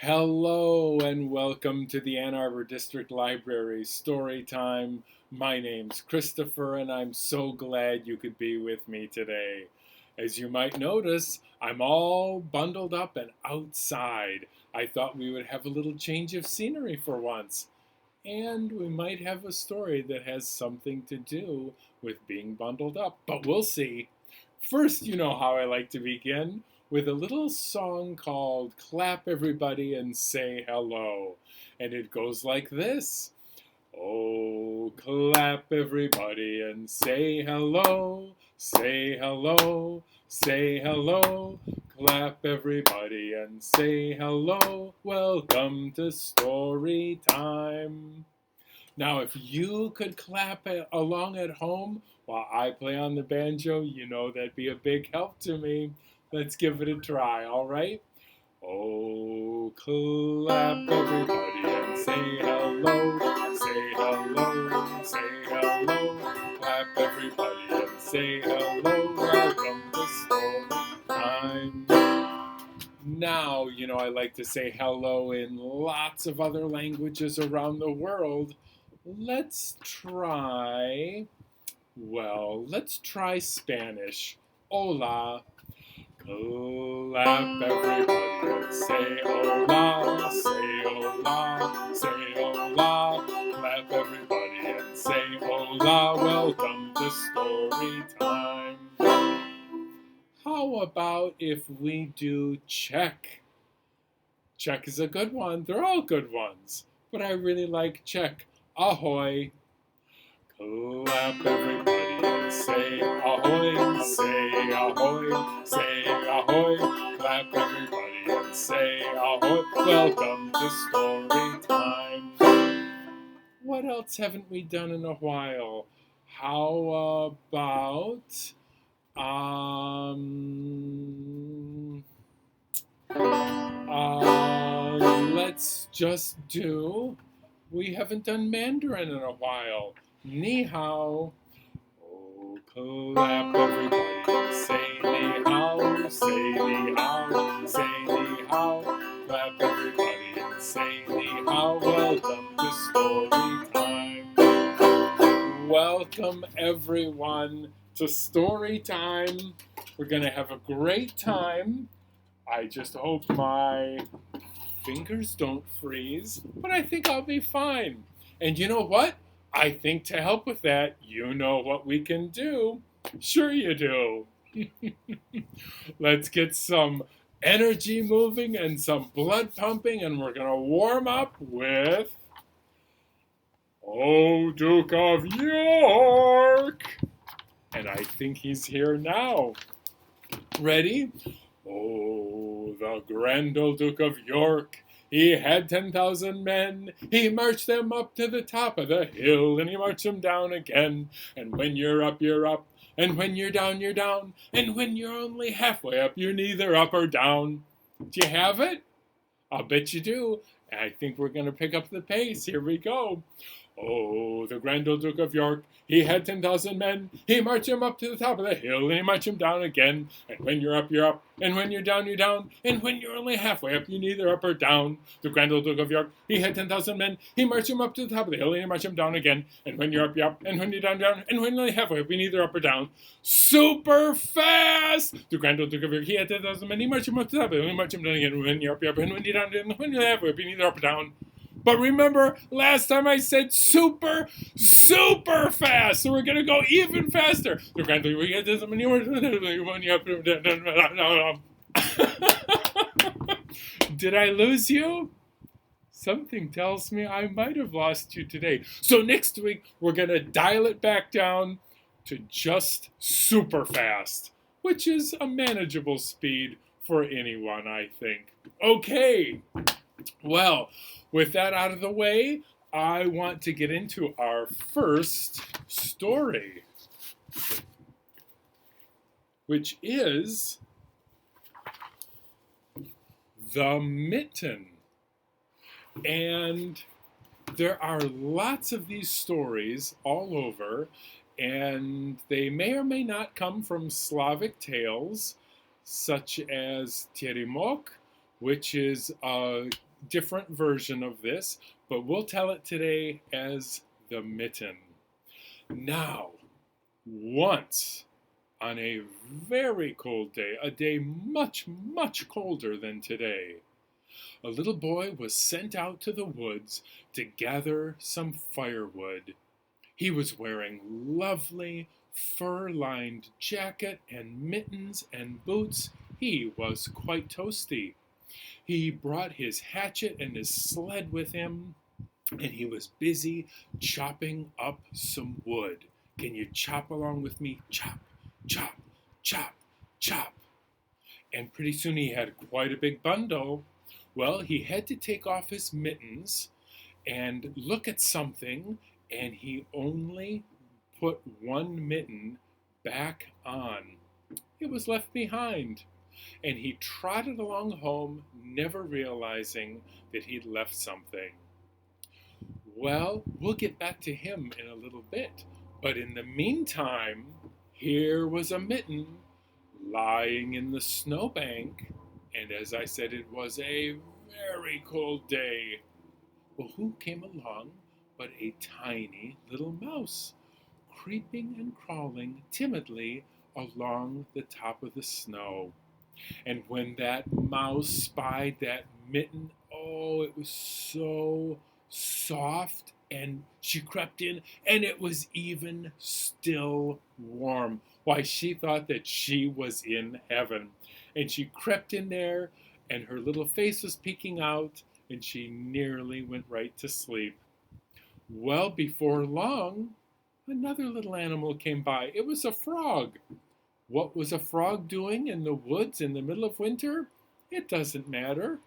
Hello and welcome to the Ann Arbor District Library Storytime. My name's Christopher and I'm so glad you could be with me today. As you might notice, I'm all bundled up and outside. I thought we would have a little change of scenery for once. And we might have a story that has something to do with being bundled up, but we'll see. First, you know how I like to begin with a little song called Clap Everybody and Say Hello. And it goes like this. Oh, clap everybody and say hello, say hello, say hello. Clap everybody and say hello. Welcome to story time. Now, if you could clap along at home while I play on the banjo, you know that'd be a big help to me. Let's give it a try, all right? Oh, clap everybody and say hello, say hello, say hello. Clap everybody and say hello. Welcome to story time. Now, I like to say hello in lots of other languages around the world. Let's try Spanish. Hola. Clap everybody and say hola, say hola, say hola. Clap everybody and say hola. Welcome to story time. How about if we do Czech? Czech is a good one. They're all good ones. But I really like Czech. Ahoy. Clap everybody and say ahoy, say ahoy, say ahoy. Clap everybody and say ahoy. Welcome to story time. What else haven't we done in a while? How about um let's just do. We haven't done Mandarin in a while. Ni hao. Oh, clap everybody. Say ni hao, say ni hao, say ni hao. Clap everybody and say ni hao. Welcome to story time. Welcome everyone to story time. We're going to have a great time. I just hope my fingers don't freeze, but I think I'll be fine. And you know what? I think to help with that, you know what we can do. Sure, you do. Let's get some energy moving and some blood pumping, and we're going to warm up with Oh, Duke of York. And I think he's here now. Ready? Oh, the grand old Duke of York. He had 10,000 men. He marched them up to the top of the hill, and he marched them down again. And when you're up, you're up. And when you're down, you're down. And when you're only halfway up, you're neither up or down. Do you have it? I'll bet you do. I think we're going to pick up the pace. Here we go. Oh, the grand old Duke of York, he had 10,000 men. He marched them up to the top of the hill, and he marched them down again. And when you're up, you're up. And when you're down, you're down. And when you're only halfway up, you're neither up or down. The grand old Duke of York, he had 10,000 men. He marched them up to the top of the hill, and he marched them down again. And when you're up, you're up. And when you're down, down. And when you're only halfway up, you're neither up or down. Super fast! The grand old Duke of York, he had 10,000 men. He marched them up to the top of the hill, and he marched them down again. And when you're up, you're up. And when you're down, down. And when you're halfway up, you're neither up or down. But remember, last time I said super, super fast. So we're going to go even faster. Did I lose you? Something tells me I might have lost you today. So next week, we're going to dial it back down to just super fast, which is a manageable speed for anyone, I think. Okay. Well, with that out of the way, I want to get into our first story, which is The Mitten. And there are lots of these stories all over, and they may or may not come from Slavic tales, such as Terimok, which is a different version of this, but we'll tell it today as the Mitten. Now, once on a very cold day, a day much, much colder than today, a little boy was sent out to the woods to gather some firewood. He was wearing lovely fur-lined jacket and mittens and boots. He was quite toasty. He brought his hatchet and his sled with him, and he was busy chopping up some wood. Can you chop along with me? Chop, chop, chop, chop. And pretty soon he had quite a big bundle. Well, he had to take off his mittens and look at something, and he only put one mitten back on. It was left behind, and he trotted along home, never realizing that he'd left something. Well, we'll get back to him in a little bit, but in the meantime, here was a mitten lying in the snowbank, and as I said, it was a very cold day. Well, who came along but a tiny little mouse, creeping and crawling timidly along the top of the snow. And when that mouse spied that mitten, oh, it was so soft, and she crept in, and it was even still warm. Why, she thought that she was in heaven. And she crept in there, and her little face was peeking out, and she nearly went right to sleep. Well, before long, another little animal came by. It was a frog. What was a frog doing in the woods in the middle of winter? It doesn't matter.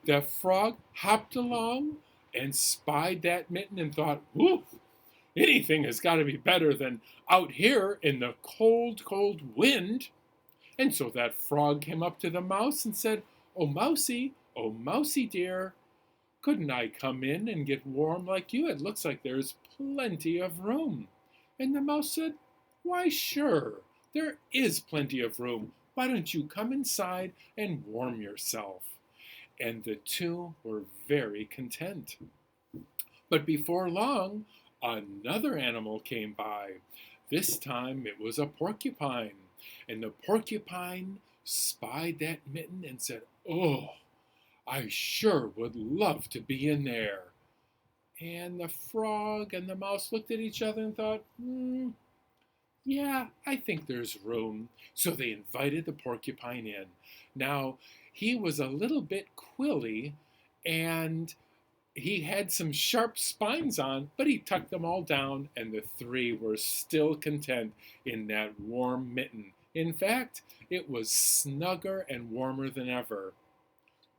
The frog hopped along and spied that mitten and thought, woof, anything has got to be better than out here in the cold, cold wind. And so that frog came up to the mouse and said, oh, Mousy dear, couldn't I come in and get warm like you? It looks like there's plenty of room. And the mouse said, why, sure, there is plenty of room. Why don't you come inside and warm yourself? And the two were very content. But before long, another animal came by. This time it was a porcupine. And the porcupine spied that mitten and said, oh, I sure would love to be in there. And the frog and the mouse looked at each other and thought, yeah, I think there's room. So they invited the porcupine in. Now, he was a little bit quilly, and he had some sharp spines on, but he tucked them all down, and the three were still content in that warm mitten. In fact, it was snugger and warmer than ever.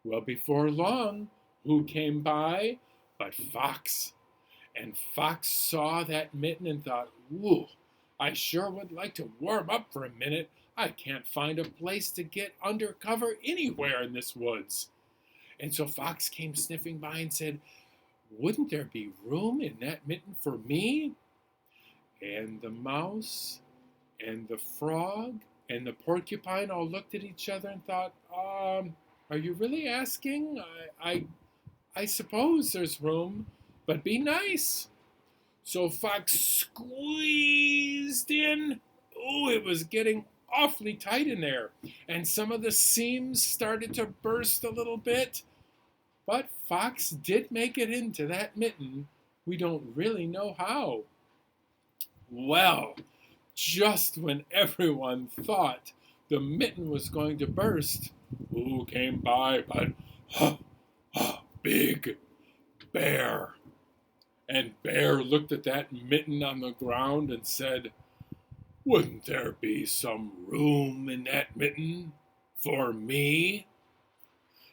Well, before long, who came by but Fox? And Fox saw that mitten and thought, whew, I sure would like to warm up for a minute. I can't find a place to get under cover anywhere in this woods. And so Fox came sniffing by and said, wouldn't there be room in that mitten for me? And the mouse and the frog and the porcupine all looked at each other and thought, are you really asking? I suppose there's room, but be nice. So Fox squeezed in. Oh, it was getting awfully tight in there, and some of the seams started to burst a little bit. But Fox did make it into that mitten. We don't really know how. Well, just when everyone thought the mitten was going to burst, who came by but Big Bear. And Bear looked at that mitten on the ground and said, wouldn't there be some room in that mitten for me?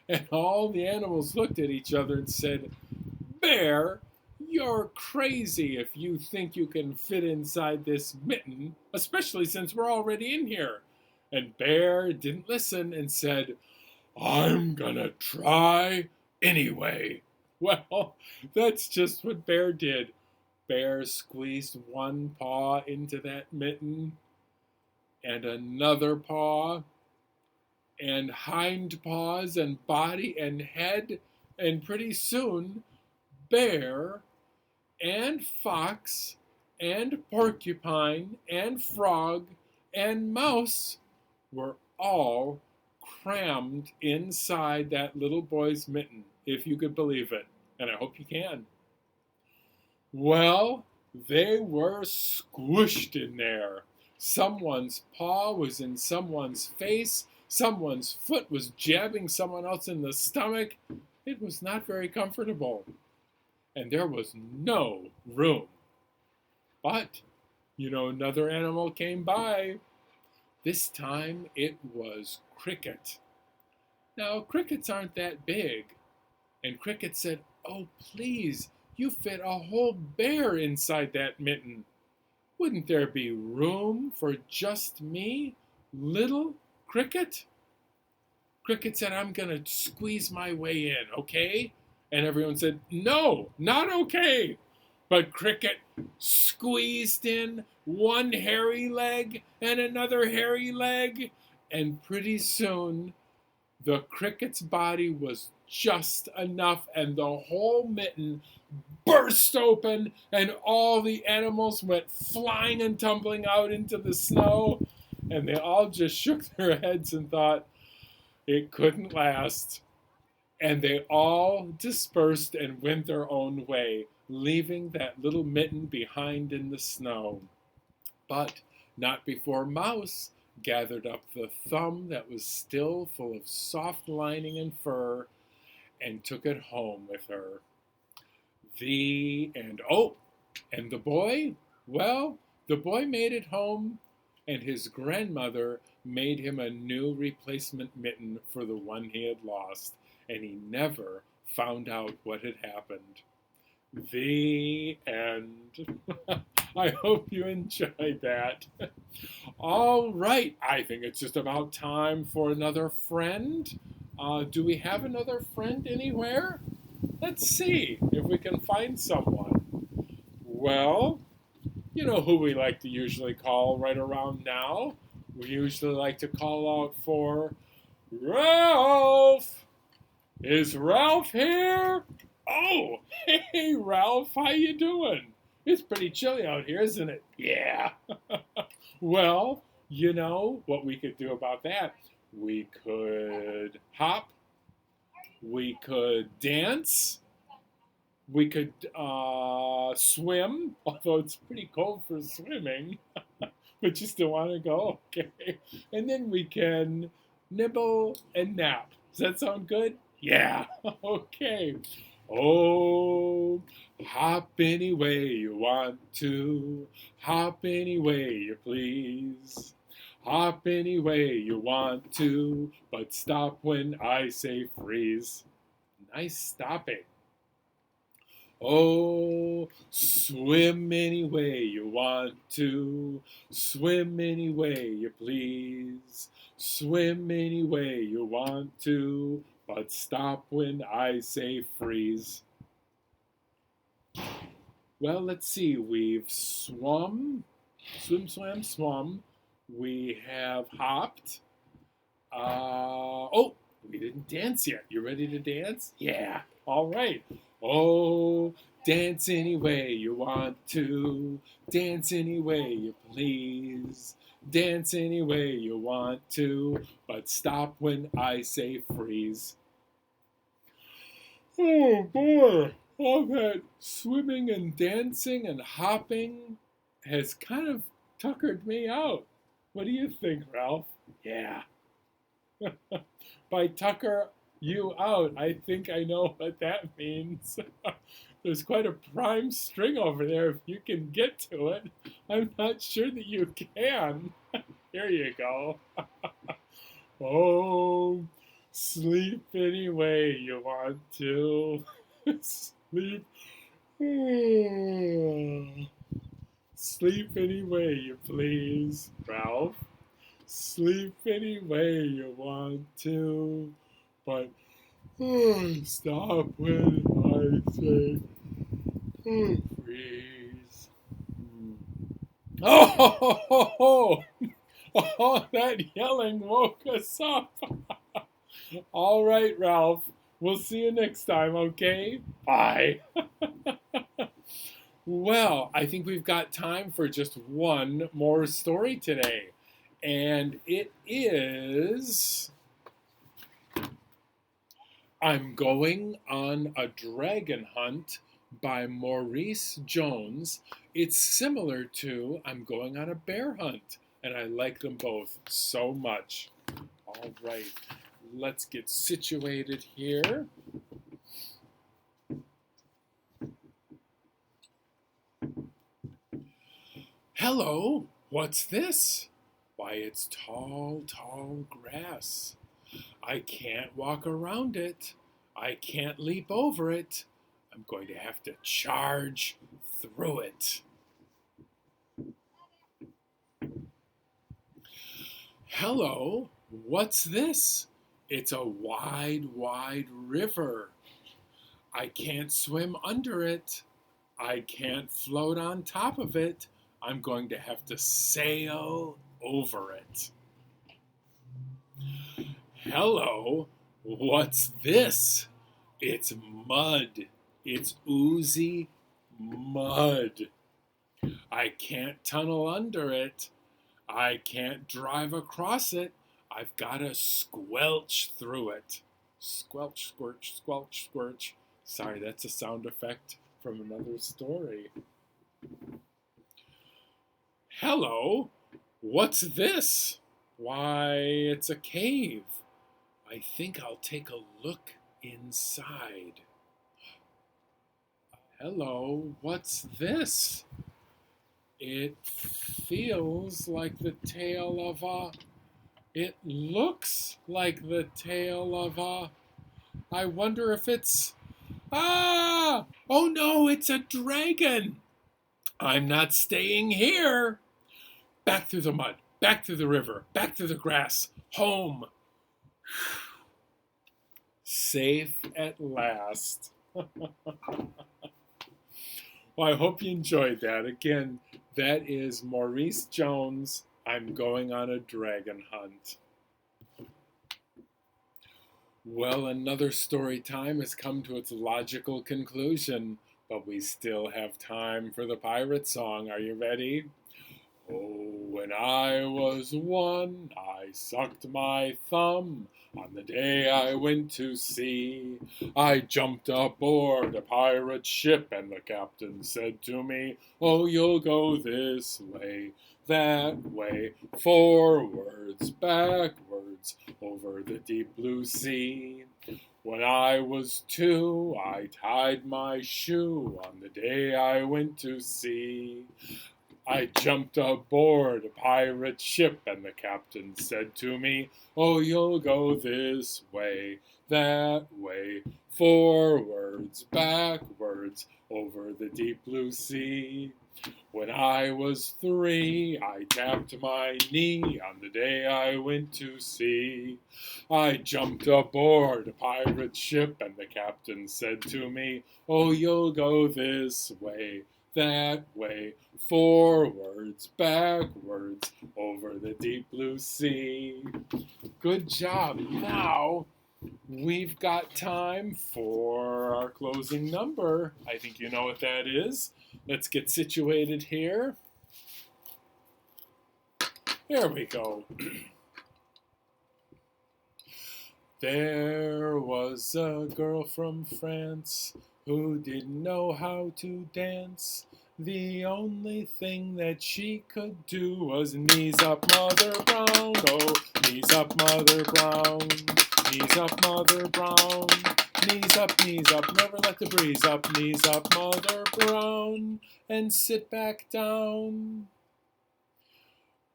And all the animals looked at each other and said, Bear, you're crazy if you think you can fit inside this mitten, especially since we're already in here. And Bear didn't listen and said, I'm gonna try anyway. Well, that's just what Bear did. Bear squeezed one paw into that mitten, and another paw, and hind paws, and body and head, And pretty soon, bear and fox and porcupine and frog and mouse were all crammed inside that little boy's mitten, if you could believe it. And I hope you can. Well, they were squished in there. Someone's paw was in someone's face. Someone's foot was jabbing someone else in the stomach. It was not very comfortable. And there was no room. But, another animal came by. This time it was Cricket. Now, crickets aren't that big. And Cricket said, "Oh, please, you fit a whole bear inside that mitten. Wouldn't there be room for just me, little Cricket?" Cricket said, "I'm going to squeeze my way in, okay?" And everyone said, "No, not okay." But Cricket squeezed in one hairy leg and another hairy leg, and pretty soon the Cricket's body was just enough, and the whole mitten burst open, and all the animals went flying and tumbling out into the snow, and they all just shook their heads and thought it couldn't last. And they all dispersed and went their own way, leaving that little mitten behind in the snow. But not before Mouse gathered up the thumb that was still full of soft lining and fur and took it home with her. The end. Oh, and the boy? Well, the boy made it home, and his grandmother made him a new replacement mitten for the one he had lost, and he never found out what had happened. The end. I hope you enjoyed that. All right, I think it's just about time for another friend. Do we have another friend anywhere? Let's see if we can find someone. Well, you know who we like to usually call right around now. We usually like to call out for Ralph. Is Ralph here? Oh, hey Ralph, how you doing? It's pretty chilly out here, isn't it? Yeah. Well, you know what we could do about that? We could hop. We could dance. We could swim, although it's pretty cold for swimming, but you still want to go, okay? And then we can nibble and nap. Does that sound good? Yeah, okay. Oh, hop any way you want to, hop any way you please. Hop any way you want to, but stop when I say freeze. Nice stopping. Oh, swim any way you want to, swim any way you please. Swim any way you want to, but stop when I say freeze. Well, let's see, we've swum, swim, swum. We have hopped. Oh, we didn't dance yet. You ready to dance? Yeah, all right. Oh, dance any way you want to, dance any way you please. Dance any way you want to, but stop when I say freeze. Oh boy, all that swimming and dancing and hopping has kind of tuckered me out. What do you think, Ralph? Yeah. By tucker you out, I think I know what that means. There's quite a prime string over there if you can get to it. I'm not sure that you can. Here you go. Oh, sleep any way you want to. Sleep. Sleep any way you please, Ralph. Sleep any way you want to, but stop when I say freeze. Oh, that yelling woke us up. All right, Ralph, We'll see you next time, okay? Bye. Well, I think we've got time for just one more story today. And it is I'm Going on a Dragon Hunt by Maurice Jones. It's similar to I'm Going on a Bear Hunt, and I like them both so much. All right, let's get situated here. Hello, what's this? Why, it's tall, tall grass. I can't walk around it. I can't leap over it. I'm going to have to charge through it. Hello, what's this? It's a wide, wide river. I can't swim under it. I can't float on top of it. I'm going to have to sail over it. Hello, what's this? It's mud. It's oozy mud. I can't tunnel under it. I can't drive across it. I've got to squelch through it. Squelch, squirch, squelch, squirch. Sorry, that's a sound effect from another story. Hello, what's this? Why, it's a cave. I think I'll take a look inside. Hello, what's this? It feels like the tail of a. It looks like the tail of a. I wonder if it's. Ah! Oh no, it's a dragon! I'm not staying here! Back through the mud, back through the river, back through the grass, home! Safe at last. Well, I hope you enjoyed that. Again, that is Maurice Jones, I'm Going on a Dragon Hunt. Well, another story time has come to its logical conclusion, but we still have time for the pirate song. Are you ready? Oh, when I was one, I sucked my thumb on the day I went to sea. I jumped aboard a pirate ship, and the captain said to me, "Oh, you'll go this way, that way, forwards, backwards, over the deep blue sea." When I was two, I tied my shoe on the day I went to sea. I jumped aboard a pirate ship, and the captain said to me, "Oh, you'll go this way, that way, forwards, backwards, over the deep blue sea." When I was three, I tapped my knee on the day I went to sea. I jumped aboard a pirate ship, and the captain said to me, "Oh, you'll go this way, that way, forwards, backwards, over the deep blue sea." Good job. Now we've got time for our closing number. I think you know what that is. Let's get situated here. There we go. There was a girl from France who didn't know how to dance. The only thing that she could do was knees up, Mother Brown. Oh, knees up, Mother Brown. Knees up, Mother Brown. Knees up, never let the breeze up. Knees up, Mother Brown, and sit back down.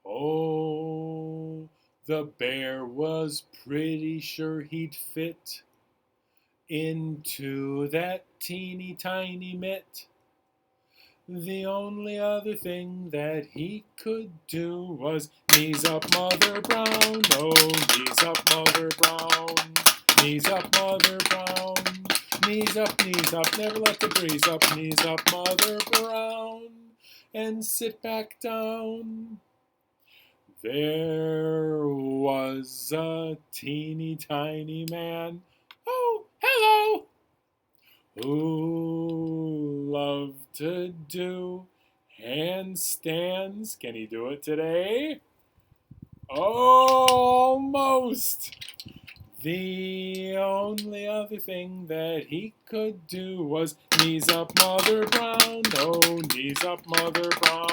Oh, the bear was pretty sure he'd fit into that teeny tiny mitt. The only other thing that he could do was knees up, Mother Brown. Oh, knees up, Mother Brown. Knees up, Mother Brown. Knees up, never let the breeze up. Knees up, Mother Brown, and sit back down. There was a teeny tiny man. "Oh, Hello! Who loved to do handstands? Can he do it today? Almost! The only other thing that he could do was knees up, Mother Brown. Oh, knees up, Mother Brown.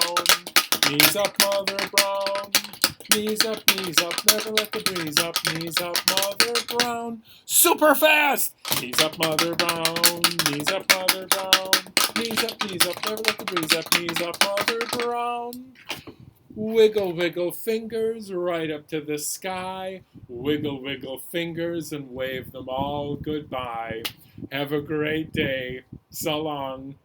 Knees up, Mother Brown. Knees up, never let the breeze up. Knees up, Mother Brown. Super fast! Knees up, Mother Brown. Knees up, Mother Brown. Knees up, never let the breeze up. Knees up, Mother Brown. Wiggle, wiggle fingers right up to the sky. Wiggle, wiggle fingers and wave them all goodbye. Have a great day. So long.